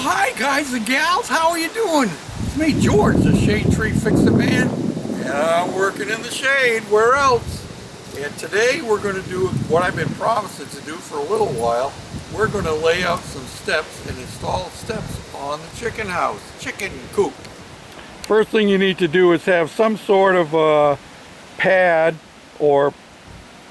hi guys and gals, how are you doing? It's me, George, the Shade Tree Fixer Man, and I'm working in the shade. Where else? And today we're going to do what I've been promising to do for a little while. We're going to lay out some steps and install steps on the chicken house, chicken coop. First thing you need to do is have some sort of pad or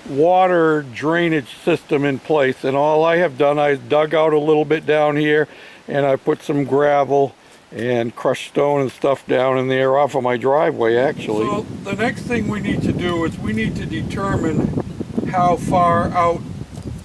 water drainage system in place, and all I have done, I dug out a little bit down here and I put some gravel and crushed stone and stuff down in there off of my driveway actually. So the next thing we need to do is we need to determine how far out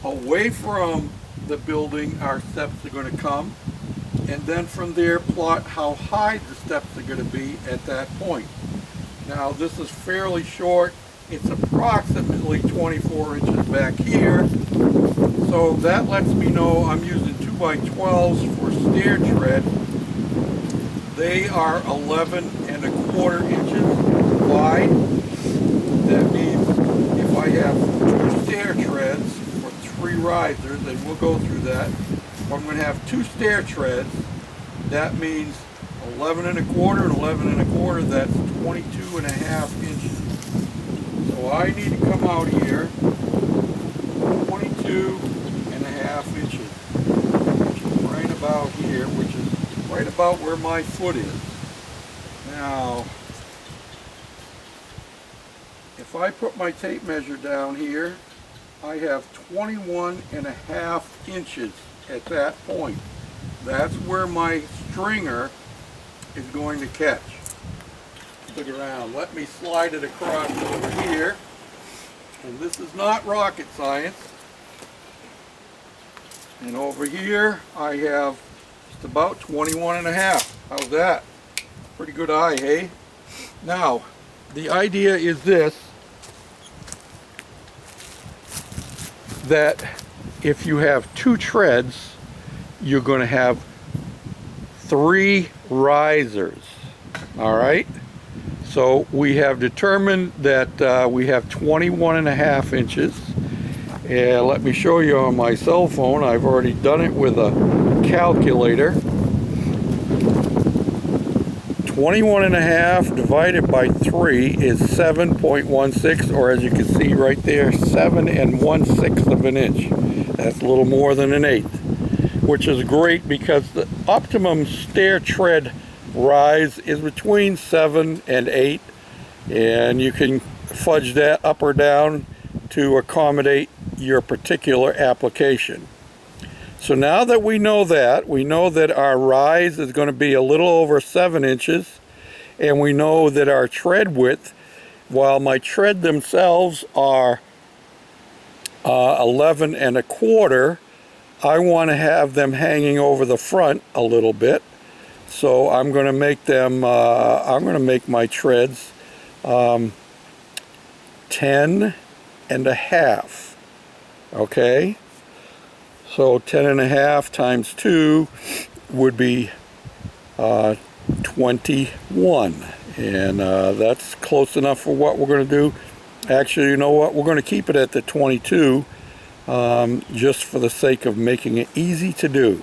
away from the building our steps are going to come, and then from there plot how high the steps are going to be at that point. Now this is fairly short. It's approximately 24 inches back here, so that lets me know I'm using 2x12s for stair tread. They are 11¼ inches wide. That means if I have 2 stair treads for 3 risers, and we'll go through that, if I'm going to have 2 stair treads, that means 11¼ and 11¼ that's 22½ inches. So I need to come out here 22½ inches, which is right about here, which is right about where my foot is. Now, if I put my tape measure down here, I have 21½ inches at that point. That's where my stringer is going to catch. Look around. Let me slide it across over here. And this is not rocket science. And over here I have just about 21½. How's that? Pretty good eye, hey? Now, the idea is this, that if you have 2 treads, you're going to have 3 risers. All right? So we have determined that we have 21½ inches. And let me show you on my cell phone. I've already done it with a calculator. 21½ divided by 3 is 7.16, or as you can see right there, 7�1/6 of an inch. That's a little more than an eighth, which is great because the optimum stair tread rise is between 7 and 8, and you can fudge that up or down to accommodate your particular application. So now that we know that our rise is going to be a little over 7 inches, and we know that our tread width, while my tread themselves are 11¼ I want to have them hanging over the front a little bit. So I'm going to make them, I'm going to make my treads 10½. Okay? So 10½ times 2 would be 21. And that's close enough for what we're going to do. Actually, you know what? We're going to keep it at the 22 just for the sake of making it easy to do.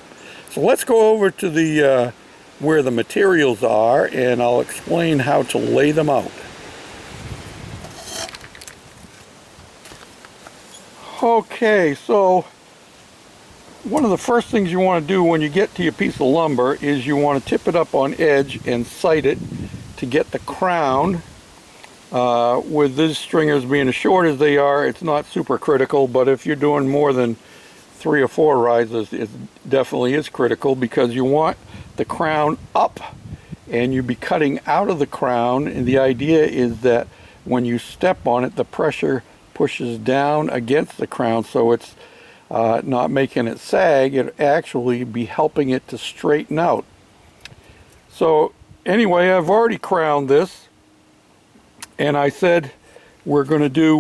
So let's go over to the where the materials are, and I'll explain how to lay them out. Okay, so one of the first things you want to do when you get to your piece of lumber is you want to tip it up on edge and sight it to get the crown. With these stringers being as short as they are, it's not super critical, but if you're doing more than 3 or 4 rises, it definitely is critical, because you want the crown up and you'd be cutting out of the crown, and the idea is that when you step on it, the pressure pushes down against the crown, so it's not making it sag. It actually be helping it to straighten out. So anyway, I've already crowned this, and I said we're going to do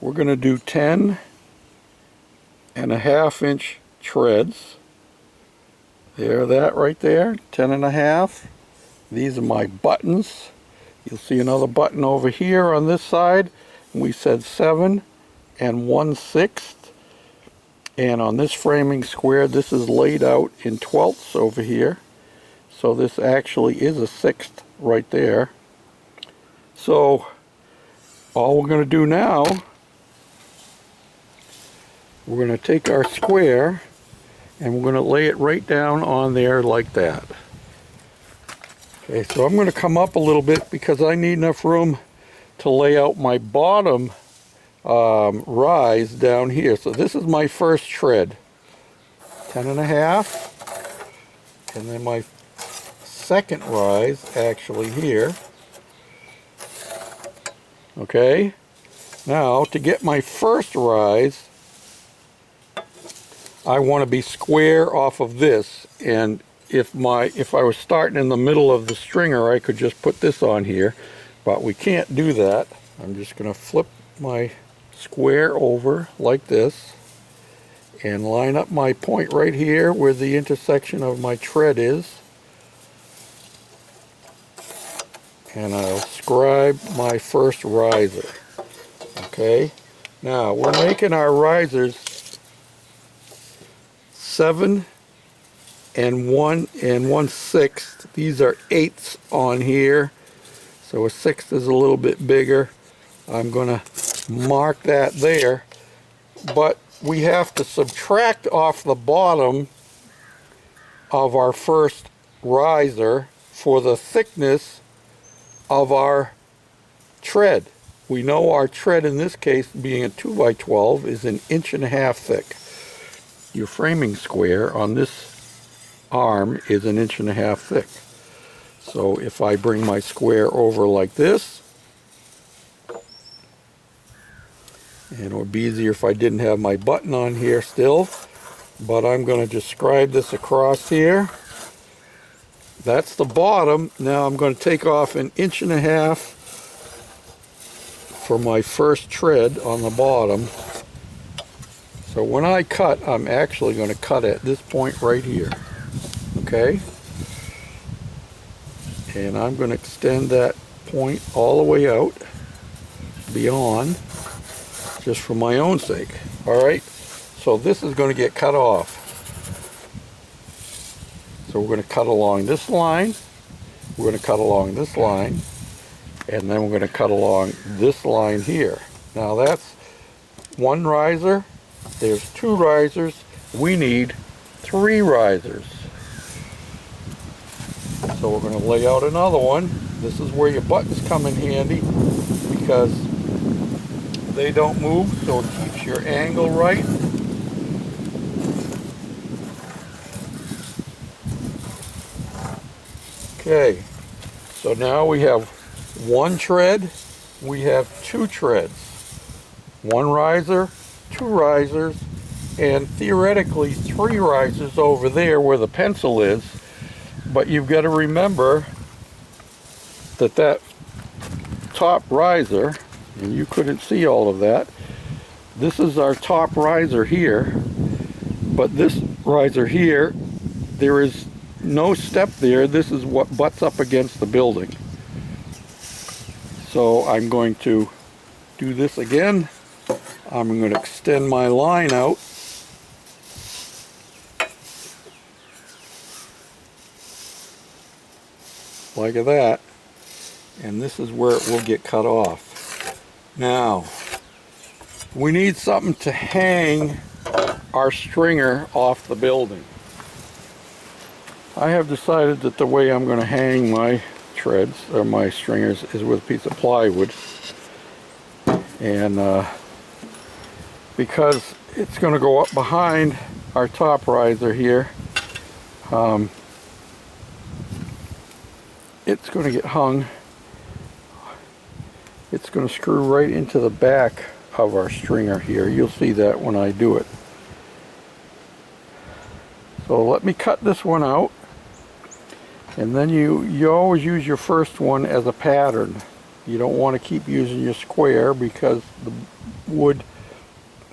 10½ inch treads. There, that right there, 10½. These are my buttons. You'll see another button over here on this side. We said 7�1/6. And on this framing square, this is laid out in 12ths over here. So this actually is a 1/6 right there. So all we're going to do now, we're going to take our square and we're going to lay it right down on there like that. Okay, so I'm going to come up a little bit because I need enough room to lay out my bottom rise down here. So this is my first tread, 10.5, and then my second rise actually here. Okay, now to get my first rise, I want to be square off of this, and if I was starting in the middle of the stringer, I could just put this on here, but we can't do that. I'm just going to flip my square over like this and line up my point right here where the intersection of my tread is, and I'll scribe my first riser. Okay, now we're making our risers 7 and 1 1/6. These are 8ths on here, so a 1/6 is a little bit bigger. I'm going to mark that there, but we have to subtract off the bottom of our first riser for the thickness of our tread. We know our tread in this case, being a 2x12, is 1.5 inches thick. Your framing square on this arm is 1.5 inches thick. So if I bring my square over like this, and it would be easier if I didn't have my button on here still, but I'm going to just scribe this across here. That's the bottom. Now I'm going to take off 1.5 inches for my first tread on the bottom. So when I cut, I'm actually going to cut at this point right here. Okay? And I'm going to extend that point all the way out beyond, just for my own sake. Alright? So this is going to get cut off. So we're going to cut along this line, we're going to cut along this line, and then we're going to cut along this line here. Now that's one riser. There's 2 risers. We need 3 risers. So we're going to lay out another one. This is where your buttons come in handy because they don't move, so it keeps your angle right. Okay, so now we have 1 tread, we have 2 treads. 1 riser, 2 risers, and theoretically 3 risers over there where the pencil is. But you've got to remember that that top riser, and you couldn't see all of that, this is our top riser here, but this riser here, there is no step there. This is what butts up against the building. So I'm going to do this again. I'm going to extend my line out. Like that. And this is where it will get cut off. Now, we need something to hang our stringer off the building. I have decided that the way I'm going to hang my treads, or my stringers, is with a piece of plywood. And because it's going to go up behind our top riser here, it's going to get hung. It's going to screw right into the back of our stringer here. You'll see that when I do it. So let me cut this one out. And then you always use your first one as a pattern. You don't want to keep using your square because the wood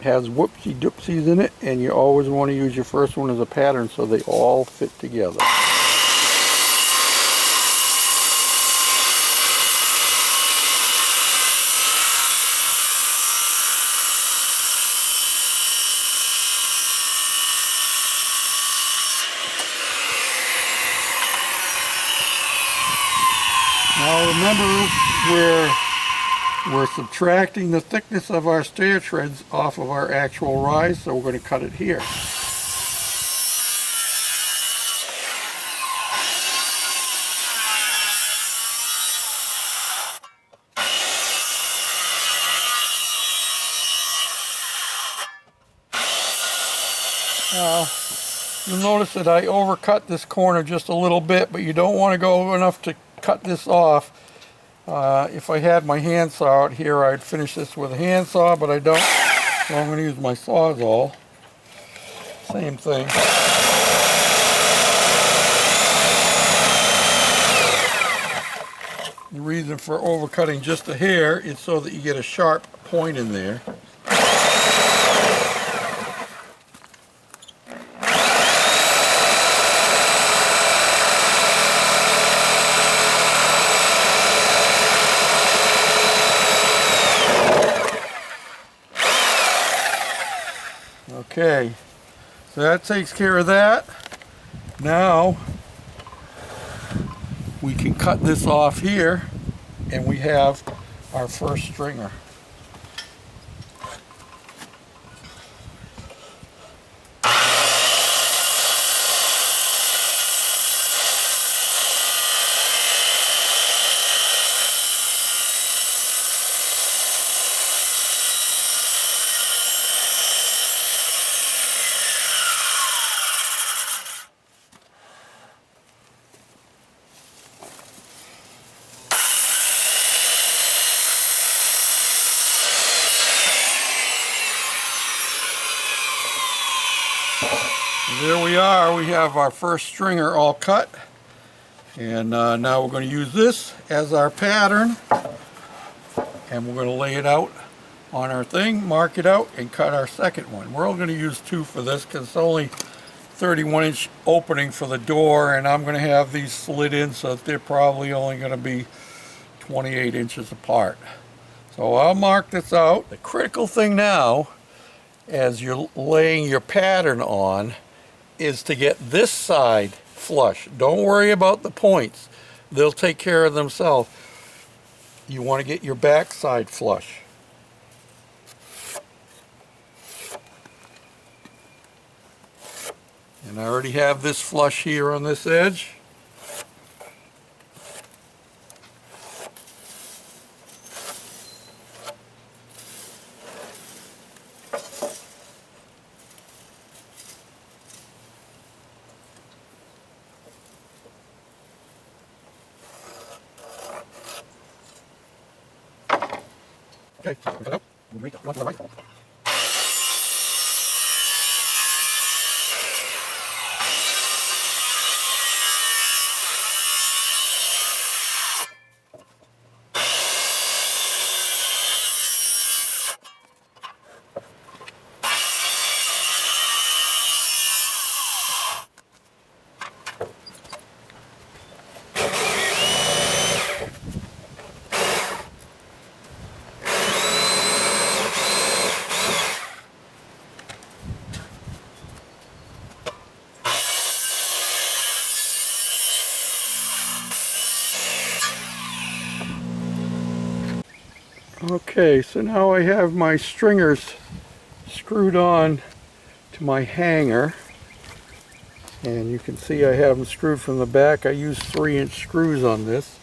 has whoopsie doopsies in it, and you always want to use your first one as a pattern so they all fit together. Now remember, we're subtracting the thickness of our stair treads off of our actual rise, so we're going to cut it here. Now, you'll notice that I overcut this corner just a little bit, but you don't want to go enough to cut this off. If I had my handsaw out here, I'd finish this with a handsaw, but I don't, so I'm going to use my Sawzall. Same thing. The reason for overcutting just a hair is so that you get a sharp point in there. Okay, so that takes care of that. Now we can cut this off here and we have our first stringer. There we are, we have our first stringer all cut, and now we're going to use this as our pattern, and we're going to lay it out on our thing, mark it out, and cut our second one. We're only going to use 2 for this because it's only 31-inch opening for the door, and I'm going to have these slid in so that they're probably only going to be 28 inches apart. So I'll mark this out. The critical thing now, as you're laying your pattern on, is to get this side flush. Don't worry about the points. They'll take care of themselves. You want to get your back side flush. And I already have this flush here on this edge. Okay, cut it out. We'll make it one to the right. Okay, so now I have my stringers screwed on to my hanger, and you can see I have them screwed from the back. I use 3-inch screws on this,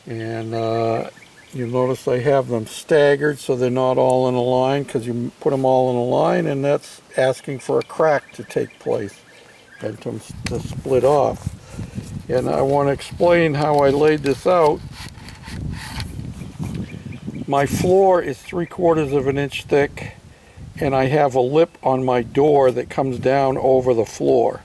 and you'll notice I have them staggered so they're not all in a line, because you put them all in a line and that's asking for a crack to take place and to split off. And I want to explain how I laid this out. My floor is 3/4 of an inch thick, and I have a lip on my door that comes down over the floor.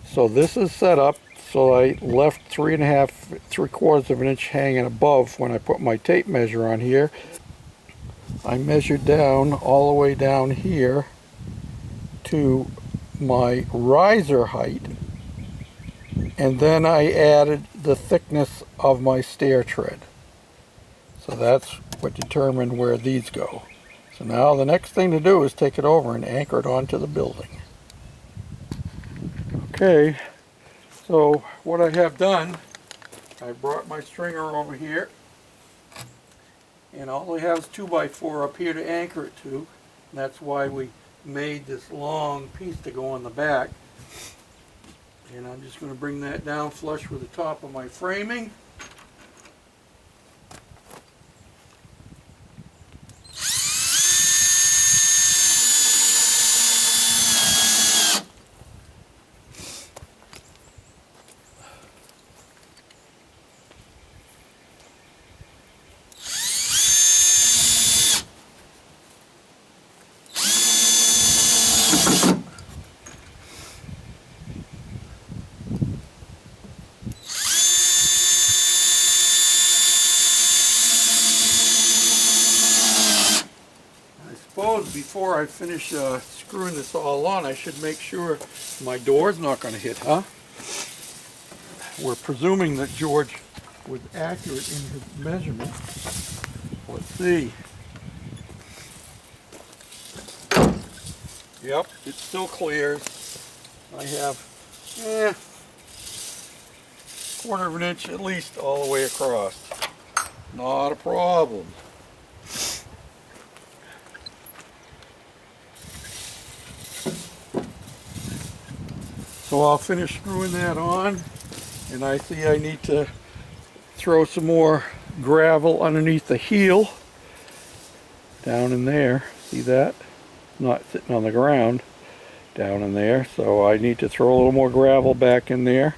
So this is set up so I left 3/4 of an inch hanging above when I put my tape measure on here. I measured down all the way down here to my riser height, and then I added the thickness of my stair tread. So that's what determined where these go. So now the next thing to do is take it over and anchor it onto the building. Okay, so what I have done I brought my stringer over here, and all I have is 2x4 up here to anchor it to. And that's why we made this long piece to go on the back. And I'm just going to bring that down flush with the top of my framing. Before I finish screwing this all on, I should make sure my door's not going to hit, huh? We're presuming that George was accurate in his measurement. Let's see. Yep, it still clears. I have, quarter of an inch at least all the way across. Not a problem. So I'll finish screwing that on, and I see I need to throw some more gravel underneath the heel down in there. See that? Not sitting on the ground down in there. So I need to throw a little more gravel back in there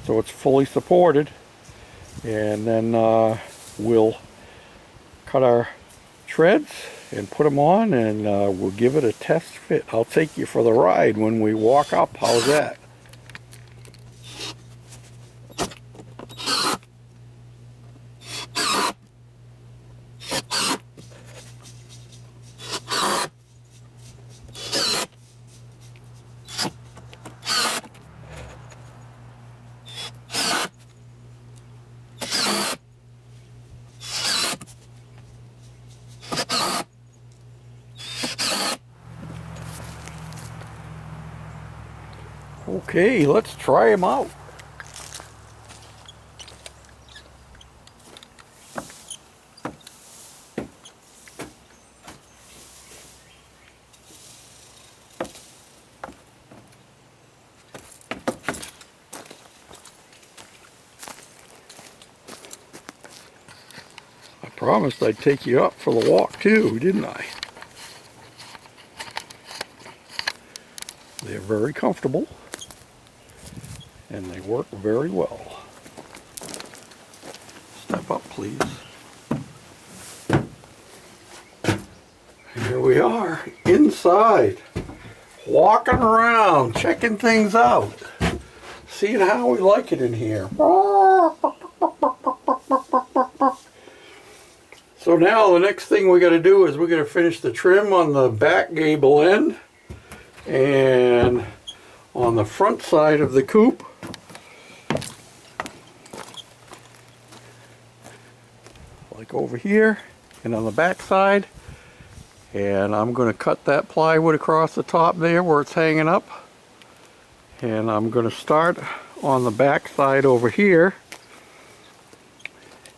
so it's fully supported, and then we'll cut our treads and put them on, and we'll give it a test fit. I'll take you for the ride when we walk up. How's that? Okay, let's try them out. I promised I'd take you up for the walk too, didn't I? They're very comfortable, and they work very well. Step up, please. Here we are, inside, walking around, checking things out, seeing how we like it in here. So now the next thing we got to do is we got to finish the trim on the back gable end, and on the front side of the coop, like over here, and on the back side. And I'm going to cut that plywood across the top there where it's hanging up, and I'm going to start on the back side over here,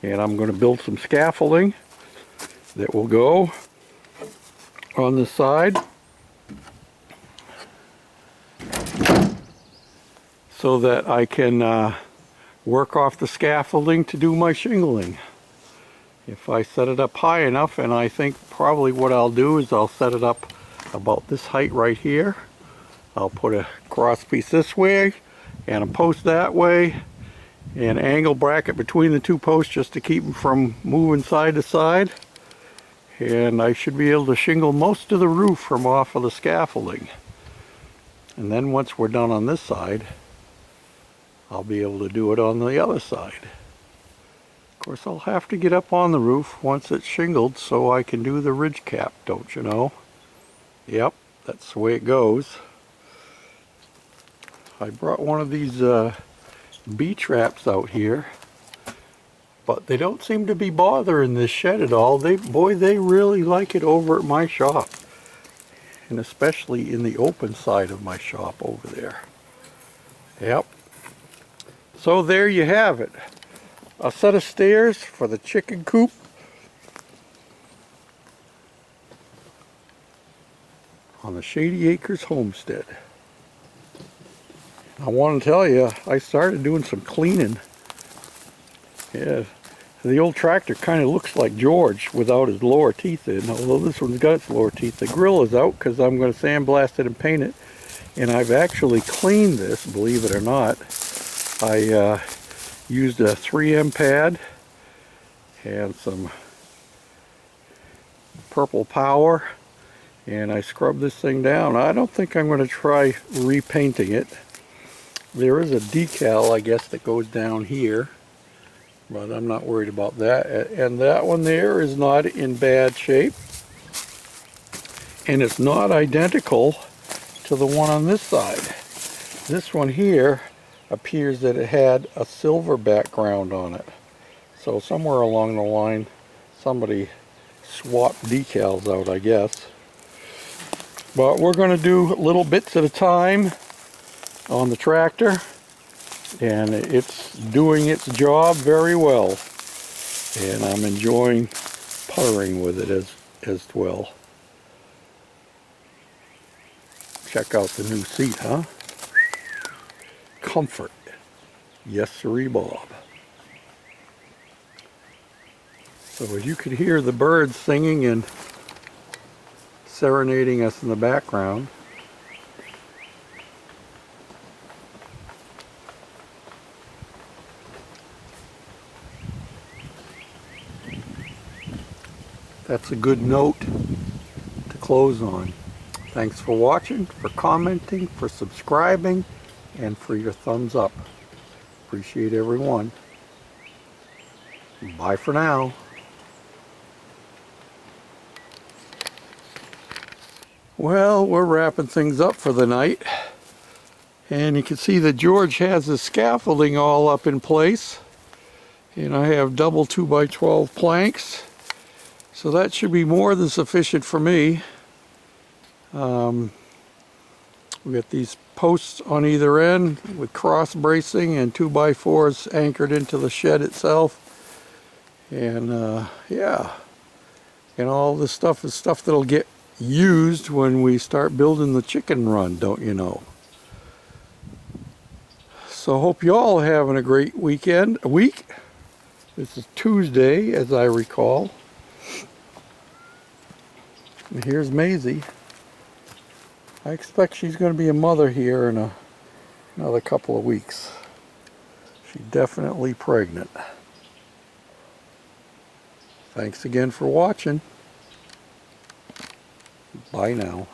and I'm going to build some scaffolding that will go on the side so that I can work off the scaffolding to do my shingling. If I set it up high enough, and I think probably what I'll do is I'll set it up about this height right here. I'll put a cross piece this way and a post that way, and angle bracket between the two posts just to keep them from moving side to side. And I should be able to shingle most of the roof from off of the scaffolding. And then once we're done on this side, I'll be able to do it on the other side. Of course, I'll have to get up on the roof once it's shingled so I can do the ridge cap, don't you know? Yep, that's the way it goes. I brought one of these bee traps out here, but they don't seem to be bothering this shed at all. They really like it over at my shop, and especially in the open side of my shop over there. Yep. So there you have it. a set of stairs for the chicken coop. On the Shady Acres homestead. I want to tell you, I started doing some cleaning. Yeah, the old tractor kind of looks like George without his lower teeth in, although this one's got its lower teeth. The grill is out because I'm going to sandblast it and paint it. And I've actually cleaned this, believe it or not. I used a 3M pad and some purple power, and I scrubbed this thing down. I don't think I'm going to try repainting it. There is a decal, I guess, that goes down here, but I'm not worried about that. And that one there is not in bad shape, and it's not identical to the one on this side. This one here appears that it had a silver background on it. So somewhere along the line, somebody swapped decals out, I guess. But we're going to do little bits at a time on the tractor, and it's doing its job very well. And I'm enjoying puttering with it as well. Check out the new seat, huh? Comfort. Yes, sirree, Bob. So as you could hear the birds singing and serenading us in the background. That's a good note to close on. Thanks for watching, for commenting, for subscribing, and for your thumbs up. Appreciate everyone. Bye for now. Well, we're wrapping things up for the night. And you can see that George has the scaffolding all up in place. And I have double 2x12 planks. So that should be more than sufficient for me. We got these posts on either end with cross bracing and 2x4s anchored into the shed itself. And yeah, and all this stuff is stuff that'll get used when we start building the chicken run, don't you know? So hope you all are having a great week. This is Tuesday, as I recall. And here's Maisie. I expect she's going to be a mother here in another couple of weeks. She's definitely pregnant. Thanks again for watching. Bye now.